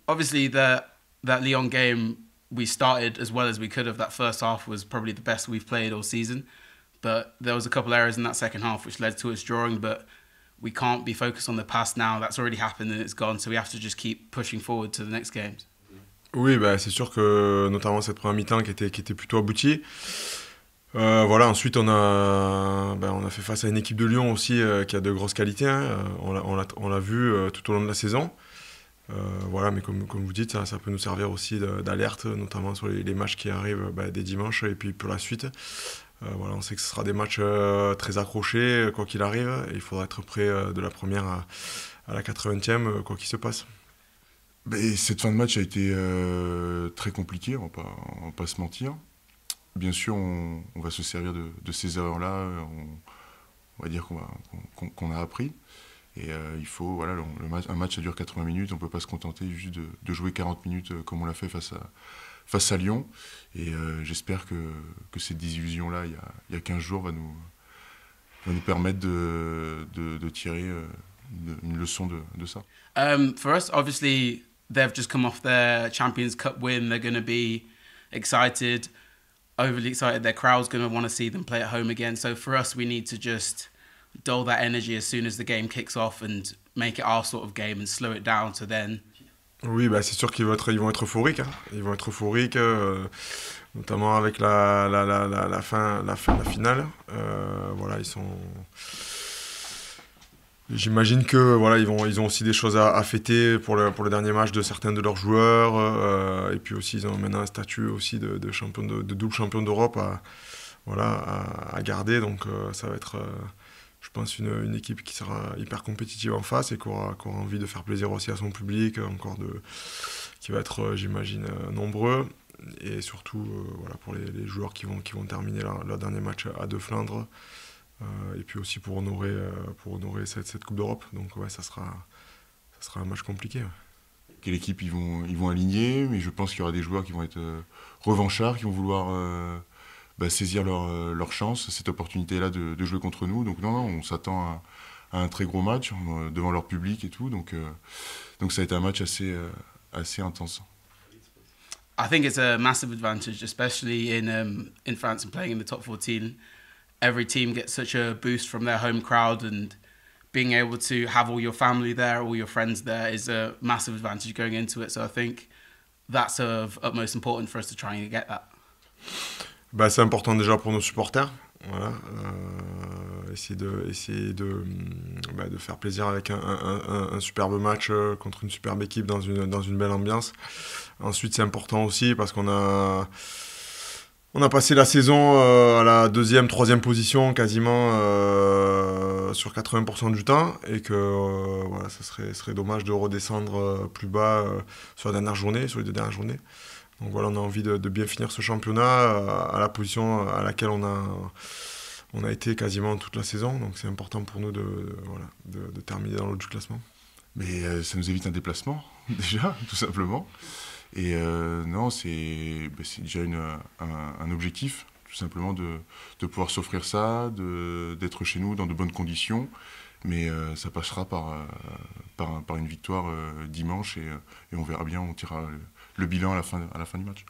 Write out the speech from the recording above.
Obviously, that Lyon game, we started as well as we could have. That first half was probably the best we've played all season. But there was a couple errors in that second half which led to us drawing. But we can't be focused on the past now. That's already happened and it's gone. So we have to just keep pushing forward to the next games. Oui, bah, c'est sûr que notamment cette première mi-temps qui était plutôt aboutie. Voilà, ensuite on a fait face à une équipe de Lyon aussi qui a de grosses qualités, hein. On l'a vu tout au long de la saison. Voilà, mais comme vous dites, ça peut nous servir aussi d'alerte, notamment sur les matchs qui arrivent dès dimanche et puis pour la suite. Voilà, on sait que ce sera des matchs très accrochés, quoi qu'il arrive. Et il faudra être prêt de la première à la 80e, quoi qu'il se passe. Mais cette fin de match a été très compliquée, on va pas se mentir. Bien sûr, on va se servir de ces erreurs-là, on va dire qu'on a appris. Et il faut, voilà, un match ça dure 80 minutes, on ne peut pas se contenter juste de jouer 40 minutes comme on l'a fait face à Lyon. Et j'espère que cette désillusion-là, il y a 15 jours, va nous permettre de tirer une leçon de ça. For us, obviously, they've just come off their Champions Cup win. They're going to be excited, overly excited. Their crowd's going to want to see them play at home again. So for us, we need to just dull that energy as soon as the game kicks off and make it our sort of game and slow it down to then. Oui, bah, c'est sûr qu'ils vont être euphoriques, hein. Ils vont être euphoriques, notamment avec la finale. Voilà, ils sont. J'imagine que voilà, ils ont aussi des choses à fêter pour le dernier match de certains de leurs joueurs, et puis aussi ils ont maintenant un statut aussi de double champion d'Europe à garder. Donc ça va être, je pense, une équipe qui sera hyper compétitive en face et qui aura envie de faire plaisir aussi à son public, qui va être, j'imagine, nombreux. Et surtout voilà, pour les joueurs qui vont terminer leur dernier match à De Flandre. Et puis aussi pour honorer cette Coupe d'Europe. Donc ouais, ça sera un match compliqué. Ouais. Quelle équipe ils vont aligner, mais je pense qu'il y aura des joueurs qui vont être revanchards, qui vont vouloir saisir leur chance, cette opportunité-là de jouer contre nous. Donc non, on s'attend à un très gros match devant leur public et tout. Donc ça a été un match assez intense. I think it's a massive advantage, especially in France and playing in the top 14. Every team gets such a boost from their home crowd, and being able to have all your family there, all your friends there is a massive advantage going into it. So I think that's of utmost importance for us to try and get that. Bah, c'est important déjà pour nos supporters. Voilà, essayer de faire plaisir avec un superbe match contre une superbe équipe dans une belle ambiance. Ensuite, c'est important aussi parce qu'on a passé la saison à la 2e, 3e position quasiment sur 80% du temps et que voilà, ça serait dommage de redescendre plus bas sur les 2 dernières journées. Donc voilà, on a envie de bien finir ce championnat à la position à laquelle on a été quasiment toute la saison. Donc c'est important pour nous de terminer dans le haut du classement. Mais ça nous évite un déplacement, déjà, tout simplement. Et non, c'est déjà un objectif, tout simplement, de pouvoir s'offrir ça, d'être chez nous dans de bonnes conditions. Mais ça passera par une victoire dimanche et on verra bien, on tirera le bilan à la fin du match.